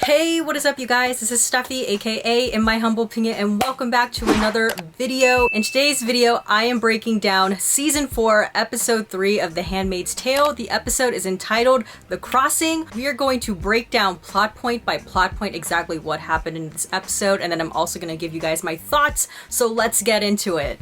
Hey, what is up you guys? This is Stuffy, aka In My Humble Opinion, and welcome back to another video. In today's video, I am breaking down Season 4, Episode 3 of The Handmaid's Tale. The episode is entitled The Crossing. We are going to break down plot point by plot point exactly what happened in this episode, and then I'm also going to give you guys my thoughts, so let's get into it.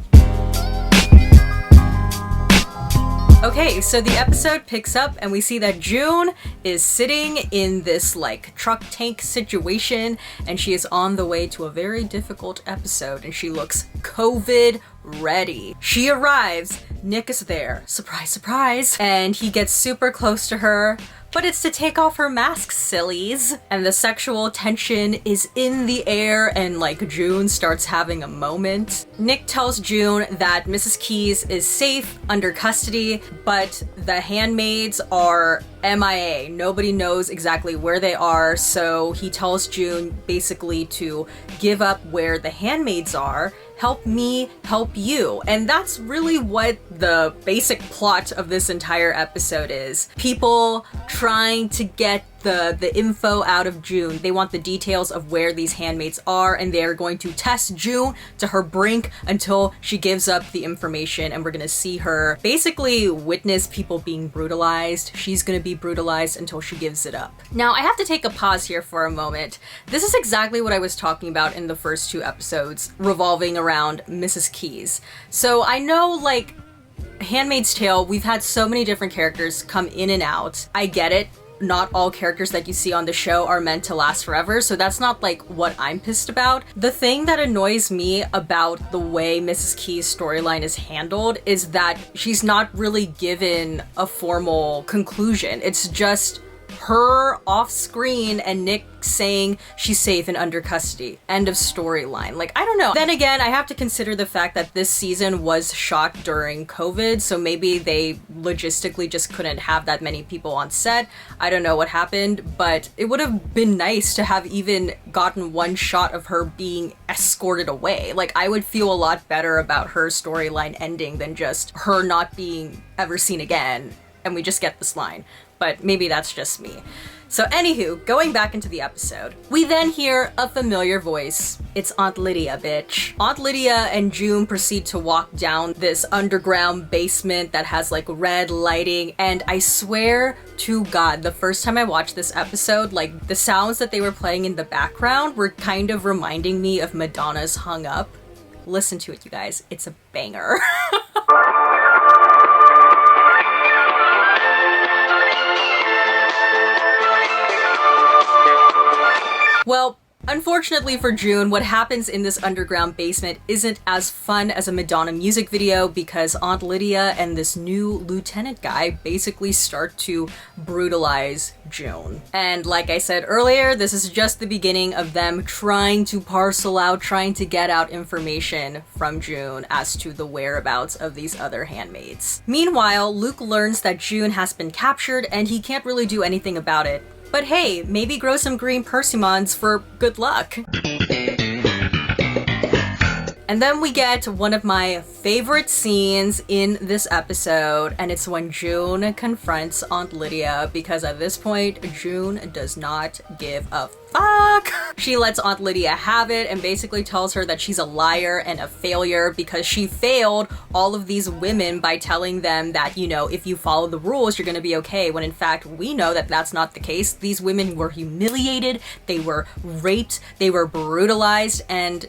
Okay, so the episode picks up and we see that June is sitting in this like truck tank situation and she is on the way to a very difficult episode and she looks COVID ready. She arrives, Nick is there, surprise, surprise, and he gets super close to her. But it's to take off her mask, sillies. And the sexual tension is in the air and like June starts having a moment. Nick tells June that Mrs. Keyes is safe under custody, but the handmaids are MIA. Nobody knows exactly where they are, so he tells June basically to give up where the handmaids are. Help me, help you. And that's really what the basic plot of this entire episode is. People trying to get the info out of June. They want the details of where these handmaids are, and they're going to test June to her brink until she gives up the information, and we're gonna see her basically witness people being brutalized. She's gonna be brutalized until she gives it up. Now, I have to take a pause here for a moment. This is exactly what I was talking about in the first two episodes, revolving around Mrs. Keyes. So I know, like, Handmaid's Tale, we've had so many different characters come in and out. I get it. Not all characters that you see on the show are meant to last forever, so that's not like what I'm pissed about. The thing that annoys me about the way Mrs. Keyes' storyline is handled is that she's not really given a formal conclusion. It's just her off screen and Nick saying she's safe and under custody. End of storyline. Like, I don't know. Then again, I have to consider the fact that this season was shot during COVID, so maybe they logistically just couldn't have that many people on set. I don't know what happened, but it would have been nice to have even gotten one shot of her being escorted away. Like, I would feel a lot better about her storyline ending than just her not being ever seen again, and we just get this line. But maybe that's just me. So anywho, going back into the episode, we then hear a familiar voice. It's Aunt Lydia, bitch. Aunt Lydia and June proceed to walk down this underground basement that has like red lighting, and I swear to God, the first time I watched this episode, like the sounds that they were playing in the background were kind of reminding me of Madonna's Hung Up. Listen to it, you guys. It's a banger. Well, unfortunately for June, what happens in this underground basement isn't as fun as a Madonna music video because Aunt Lydia and this new lieutenant guy basically start to brutalize June. And like I said earlier, this is just the beginning of them trying to parcel out, trying to get out information from June as to the whereabouts of these other handmaids. Meanwhile, Luke learns that June has been captured and he can't really do anything about it. But hey, maybe grow some green persimmons for good luck. And then we get one of my favorite scenes in this episode, and it's when June confronts Aunt Lydia, because at this point, June does not give a fuck. She lets Aunt Lydia have it and basically tells her that she's a liar and a failure because she failed all of these women by telling them that, you know, if you follow the rules, you're gonna be okay, when in fact, we know that that's not the case. These women were humiliated, they were raped, they were brutalized, and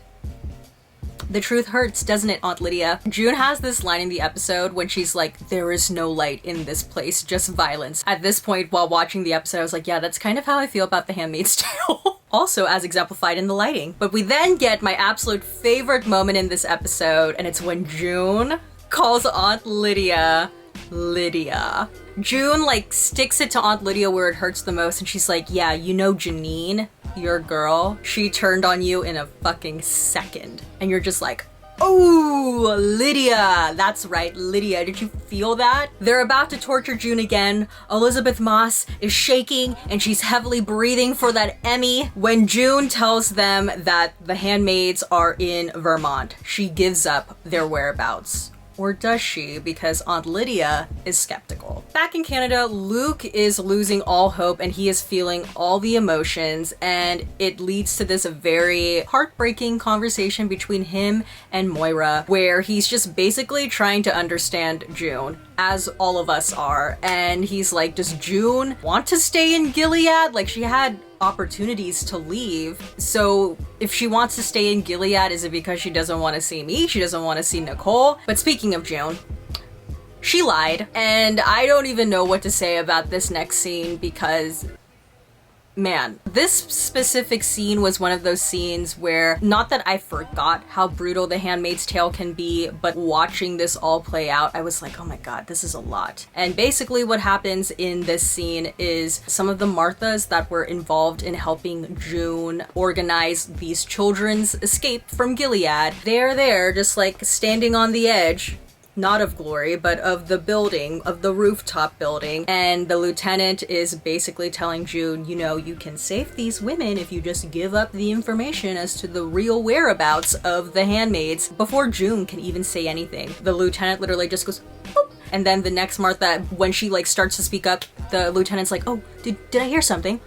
the truth hurts, doesn't it, Aunt Lydia? June has this line in the episode when she's like, there is no light in this place, just violence. At this point, while watching the episode, I was like, yeah, that's kind of how I feel about The Handmaid's Tale. Also as exemplified in the lighting. But we then get my absolute favorite moment in this episode, and it's when June calls Aunt Lydia Lydia. June like sticks it to Aunt Lydia where it hurts the most, and she's like, yeah, you know Janine, your girl, she turned on you in a fucking second. And you're just like, oh, Lydia. That's right, Lydia. Did you feel that? They're about to torture June again. Elizabeth Moss is shaking and she's heavily breathing for that Emmy when June tells them that the handmaids are in Vermont. She gives up their whereabouts. or does she? Because Aunt Lydia is skeptical. Back in Canada, Luke is losing all hope and he is feeling all the emotions, and it leads to this very heartbreaking conversation between him and Moira, where he's just basically trying to understand June, as all of us are. And he's like, does June want to stay in Gilead? Like, she had opportunities to leave. So if she wants to stay in Gilead, is it because she doesn't want to see me? She doesn't want to see Nicole? But speaking of June, she lied. And I don't even know what to say about this next scene because, man, this specific scene was one of those scenes where, not that I forgot how brutal The Handmaid's Tale can be, but watching this all play out, I was like, oh my god, this is a lot. And basically what happens in this scene is some of the Marthas that were involved in helping June organize these children's escape from Gilead, they're there just like standing on the edge, not of glory, but of the building, of the rooftop building. And the lieutenant is basically telling June, you know, you can save these women if you just give up the information as to the real whereabouts of the handmaids. Before June can even say anything, the lieutenant literally just goes, boop. And then the next Martha, when she like starts to speak up, the lieutenant's like, oh, did I hear something?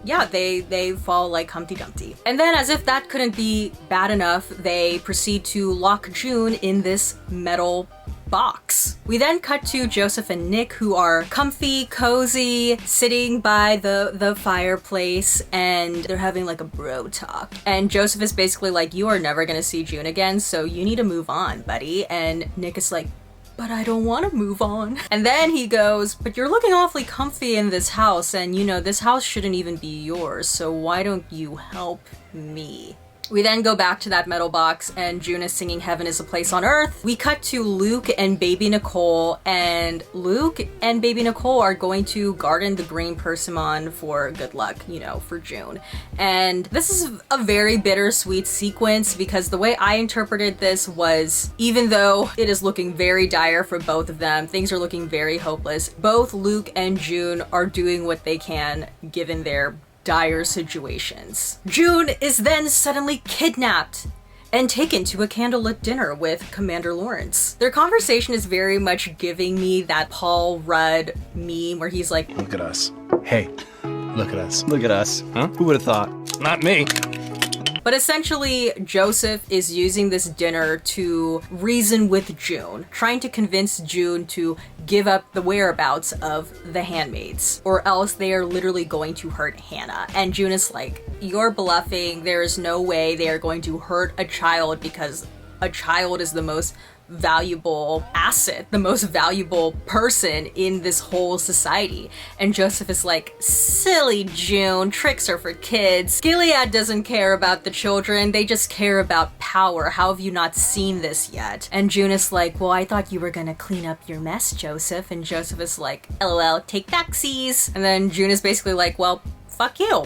Yeah, they fall like Humpty Dumpty. And then, as if that couldn't be bad enough, they proceed to lock June in this metal box. We then cut to Joseph and Nick, who are comfy, cozy, sitting by the fireplace, and they're having like a bro talk. And Joseph is basically like, you are never gonna see June again, so you need to move on, buddy. And Nick is like, but I don't want to move on. And then he goes, but you're looking awfully comfy in this house, and you know, this house shouldn't even be yours, so why don't you help me? We then go back to that metal box and June is singing Heaven is a Place on Earth. We cut to Luke and baby Nicole, and Luke and baby Nicole are going to garden the green persimmon for good luck, you know, for June. And this is a very bittersweet sequence because the way I interpreted this was, even though it is looking very dire for both of them, things are looking very hopeless, both Luke and June are doing what they can given their dire situations. June is then suddenly kidnapped and taken to a candlelit dinner with Commander Lawrence. Their conversation is very much giving me that Paul Rudd meme where he's like, look at us. Hey, look at us. Look at us. Huh? Who would have thought? Not me. But essentially, Joseph is using this dinner to reason with June, trying to convince June to give up the whereabouts of the handmaids, or else they are literally going to hurt Hannah. And June is like, you're bluffing, there is no way they are going to hurt a child because a child is the most valuable asset, the most valuable person in this whole society. And Joseph is like, silly June, tricks are for kids. Gilead doesn't care about the children, they just care about power. How have you not seen this yet? And June is like, well, I thought you were gonna clean up your mess, Joseph. And Joseph is like, LOL, take backsies. And then June is basically like, well, fuck you.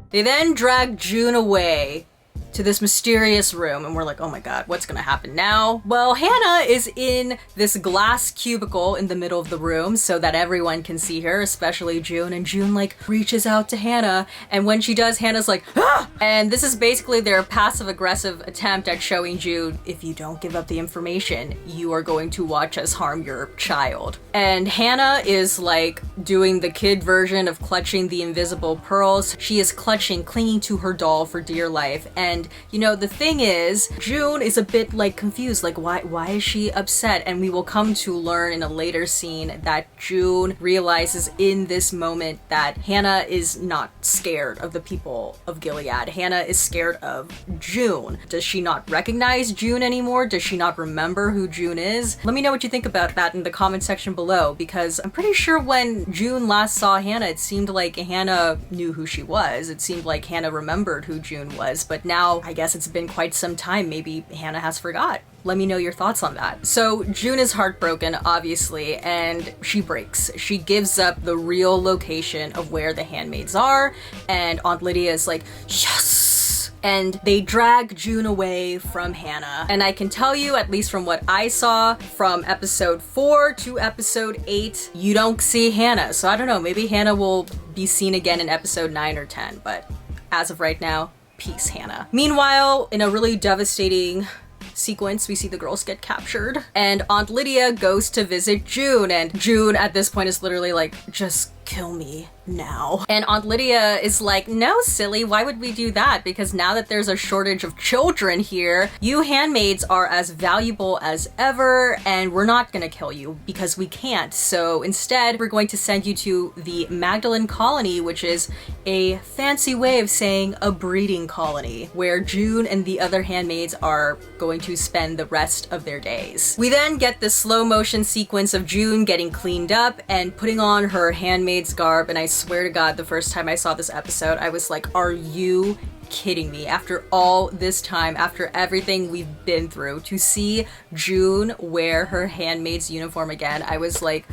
They then drag June away to this mysterious room, and we're like, oh my god, what's gonna happen now? Well, Hannah is in this glass cubicle in the middle of the room so that everyone can see her, especially June, and June like reaches out to Hannah, and when she does, Hannah's like, ah! And this is basically their passive-aggressive attempt at showing June, if you don't give up the information, you are going to watch us harm your child. And Hannah is like doing the kid version of clutching the invisible pearls. She is clutching, clinging to her doll for dear life, and you know, the thing is, June is a bit like confused, like why is she upset? And we will come to learn in a later scene that June realizes in this moment that Hannah is not scared of the people of Gilead. Hannah is scared of June. Does she not recognize June anymore? Does she not remember who June is? Let me know what you think about that in the comment section below, because I'm pretty sure when June last saw Hannah, it seemed like Hannah knew who she was. It seemed like Hannah remembered who June was, but now I guess it's been quite some time. Maybe Hannah has forgot. Let me know your thoughts on that. So June is heartbroken, obviously, and she breaks. She gives up the real location of where the handmaids are, and Aunt Lydia is like, yes! And they drag June away from Hannah. And I can tell you, at least from what I saw, from episode 4 to episode 8, you don't see Hannah. So I don't know, maybe Hannah will be seen again in episode 9 or 10, but as of right now, peace, Hannah. Meanwhile, in a really devastating sequence, we see the girls get captured, and Aunt Lydia goes to visit June, and June at this point is literally like, just kill me now. And Aunt Lydia is like, no, silly, why would we do that? Because now that there's a shortage of children here, you handmaids are as valuable as ever, and we're not gonna kill you because we can't. So instead, we're going to send you to the Magdalene colony, which is a fancy way of saying a breeding colony, where June and the other handmaids are going to spend the rest of their days. We then get this slow motion sequence of June getting cleaned up and putting on her handmaid's garb, and I swear to God, the first time I saw this episode, I was like, are you kidding me? After all this time, after everything we've been through, to see June wear her handmaid's uniform again, I was like,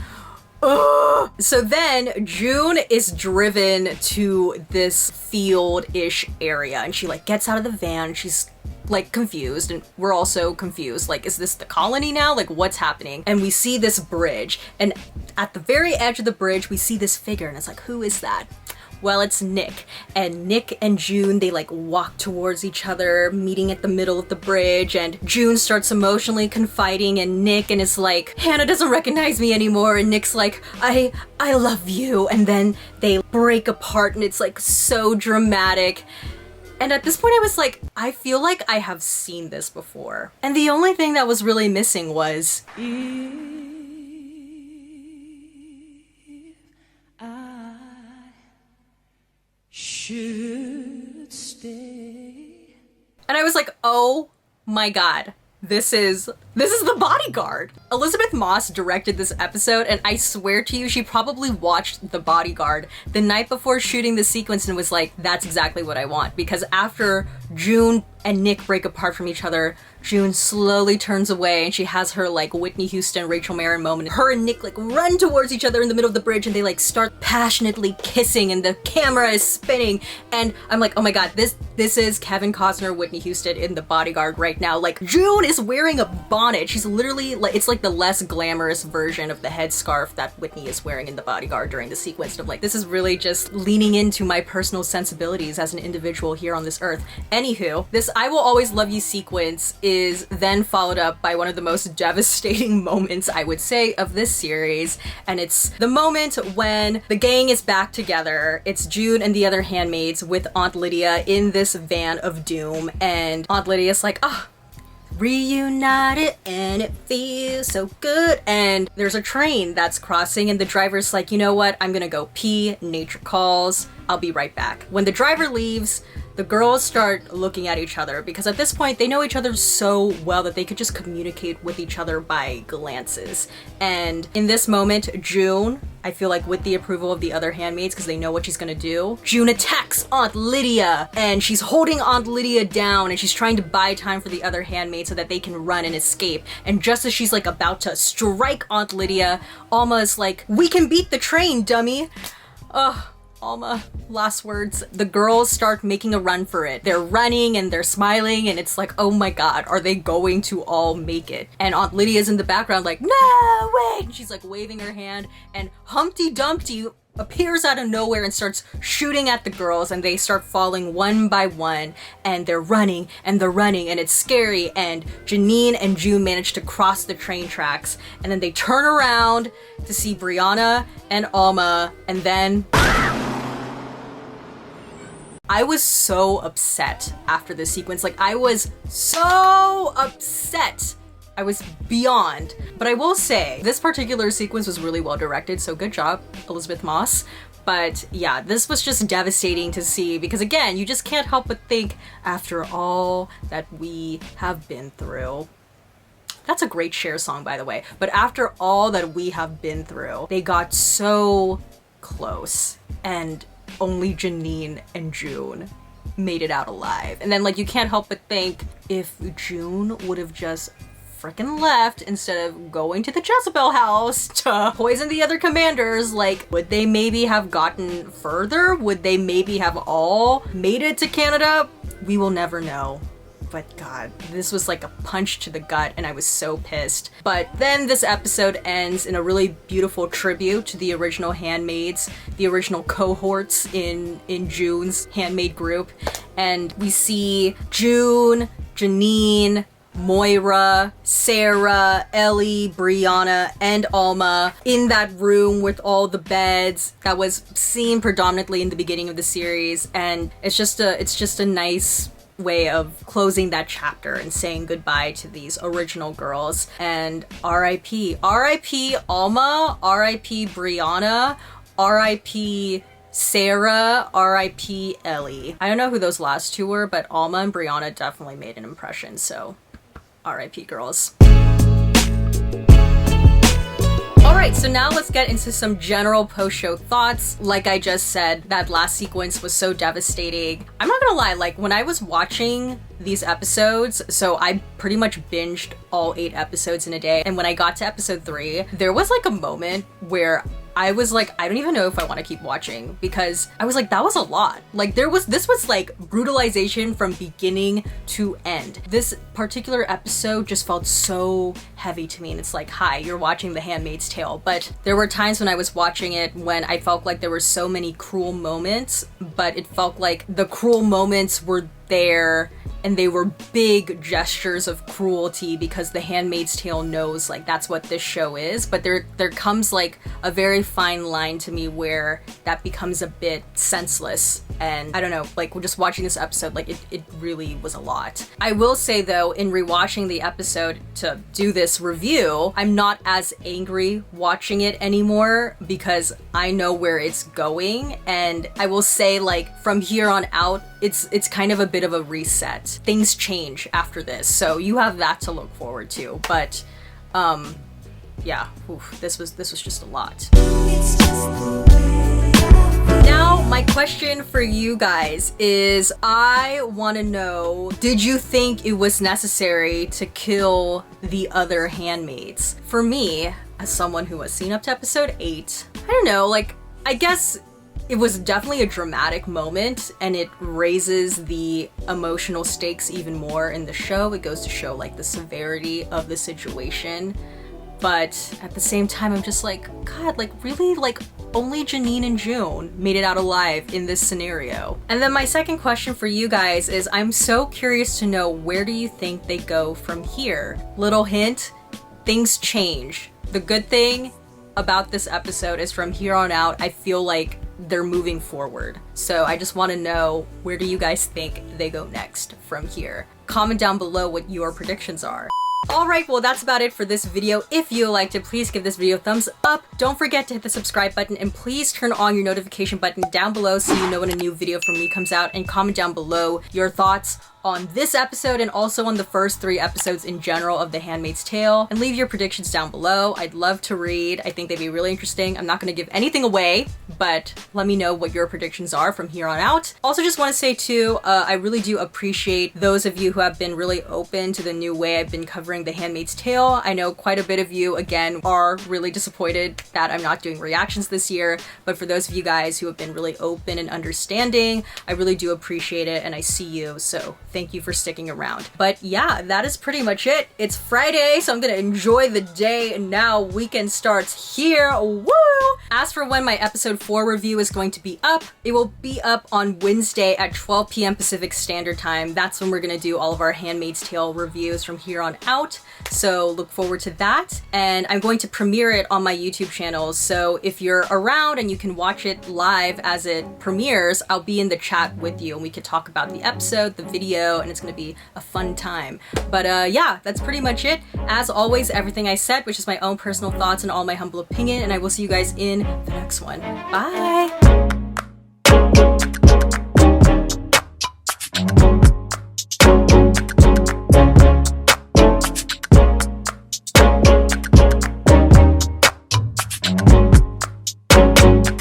ugh! So then June is driven to this field-ish area, and she like gets out of the van, she's like confused, and we're also confused, like, is this the colony now? Like, what's happening? And we see this bridge, and at the very edge of the bridge we see this figure, and it's like, who is that? Well, it's Nick. And Nick and June, they like walk towards each other, meeting at the middle of the bridge, and June starts emotionally confiding in Nick and is like, Hannah doesn't recognize me anymore, and Nick's like, I love you, and then they break apart, and it's like so dramatic. And at this point I was like, I feel like I have seen this before. And the only thing that was really missing was, should stay. And I was like, oh my God, this is The Bodyguard. Elizabeth Moss directed this episode, and I swear to you, she probably watched The Bodyguard the night before shooting the sequence and was like, that's exactly what I want. Because after June and Nick break apart from each other, June slowly turns away and she has her like Whitney Houston, Rachel Marin moment. Her and Nick like run towards each other in the middle of the bridge, and they like start passionately kissing, and the camera is spinning, and I'm like, oh my God, this is Kevin Costner, Whitney Houston in The Bodyguard right now. Like, June is wearing a bonnet. She's literally like, it's like the less glamorous version of the headscarf that Whitney is wearing in The Bodyguard during the sequence. Of like, this is really just leaning into my personal sensibilities as an individual here on this earth. Anywho, this I Will Always Love You sequence is then followed up by one of the most devastating moments, I would say, of this series. And it's the moment when the gang is back together. It's June and the other handmaids with Aunt Lydia in this van of doom. And Aunt Lydia's like, reunited and it feels so good. And there's a train that's crossing, and the driver's like, you know what? I'm gonna go pee. Nature calls. I'll be right back. When the driver leaves, the girls start looking at each other, because at this point they know each other so well that they could just communicate with each other by glances. And in this moment, June, I feel like with the approval of the other handmaids, because they know what she's gonna do, June attacks Aunt Lydia, and she's holding Aunt Lydia down, and she's trying to buy time for the other handmaids so that they can run and escape. And just as she's like about to strike Aunt Lydia, Alma is like, we can beat the train, dummy. Ugh. Alma, last words. The girls start making a run for it. They're running and they're smiling, and it's like, oh my God, are they going to all make it? And Aunt Lydia's in the background like, no, wait! And she's like waving her hand, and Humpty Dumpty appears out of nowhere and starts shooting at the girls, and they start falling one by one, and they're running, and it's scary, and Janine and June manage to cross the train tracks, and then they turn around to see Brianna and Alma, and then I was so upset after this sequence. Like, I was so upset. I was beyond. But I will say, this particular sequence was really well directed, so good job, Elizabeth Moss. But yeah, this was just devastating to see, because again, you just can't help but think, after all that we have been through. That's a great Cher song, by the way. But after all that we have been through, they got so close, and only Janine and June made it out alive. And then like, you can't help but think, if June would have just freaking left instead of going to the Jezebel house to poison the other commanders, like, would they maybe have gotten further? Would they maybe have all made it to Canada? We will never know. But God, this was like a punch to the gut, and I was so pissed. But then this episode ends in a really beautiful tribute to the original handmaids, the original cohorts in June's handmaid group. And we see June, Janine, Moira, Sarah, Ellie, Brianna, and Alma in that room with all the beds that was seen predominantly in the beginning of the series, and it's just a nice way of closing that chapter and saying goodbye to these original girls. And R.I.P. R.I.P. Alma, R.I.P. Brianna, R.I.P. Sarah, R.I.P. Ellie. I don't know who those last two were, but Alma and Brianna definitely made an impression, so R.I.P. girls. Alright, so now let's get into some general post-show thoughts. Like I just said, that last sequence was so devastating. I'm not gonna lie, like when I was watching these episodes, so I pretty much binged all 8 episodes in a day, and when I got to episode 3, there was like a moment where I was like, I don't even know if I want to keep watching, because I was like, that was a lot. Like this was like brutalization from beginning to end. This particular episode just felt so heavy to me, and it's like, hi, you're watching The Handmaid's Tale. But there were times when I was watching it when I felt like there were so many cruel moments, but it felt like the cruel moments were there and they were big gestures of cruelty because The Handmaid's Tale knows like that's what this show is. But there comes like a very fine line to me where that becomes a bit senseless, and I don't know, like just watching this episode, like it really was a lot. I will say though, in rewatching the episode to do this review, I'm not as angry watching it anymore because I know where it's going, and I will say like from here on out it's kind of a bit of a reset. Things change after this, so you have that to look forward to. But yeah, this was just a lot. Now my question for you guys is, I want to know, did you think it was necessary to kill the other handmaids? For me, as someone who has seen up to episode 8, I don't know, like I guess it was definitely a dramatic moment, and it raises the emotional stakes even more in the show. It goes to show like the severity of the situation. But at the same time, I'm just like, God, like really, like only Janine and June made it out alive in this scenario. And then my second question for you guys is, I'm so curious to know, where do you think they go from here? Little hint, things change. The good thing about this episode is from here on out, I feel like they're moving forward. So I just want to know, where do you guys think they go next from here? Comment down below what your predictions are. Alright, well that's about it for this video. If you liked it, please give this video a thumbs up. Don't forget to hit the subscribe button, and please turn on your notification button down below so you know when a new video from me comes out, and comment down below your thoughts on this episode and also on the first 3 episodes in general of The Handmaid's Tale, and leave your predictions down below. I'd love to read. I think they'd be really interesting. I'm not going to give anything away, but let me know what your predictions are from here on out. Also just want to say too, I really do appreciate those of you who have been really open to the new way I've been covering The Handmaid's Tale. I know quite a bit of you, again, are really disappointed that I'm not doing reactions this year, but for those of you guys who have been really open and understanding, I really do appreciate it, and I see you, so thank you for sticking around. But yeah, that is pretty much it. It's Friday, so I'm gonna enjoy the day, and now weekend starts here. Woo! As for when my episode 4 review is going to be up, it will be up on Wednesday at 12 p.m. Pacific Standard Time. That's when we're gonna do all of our Handmaid's Tale reviews from here on out. So look forward to that. And I'm going to premiere it on my YouTube channel. So if you're around and you can watch it live as it premieres, I'll be in the chat with you and we could talk about the episode, the video, and it's gonna be a fun time. But yeah, that's pretty much it. As always, everything I said, which is my own personal thoughts and all my humble opinion, and I will see you guys in the next one. Bye!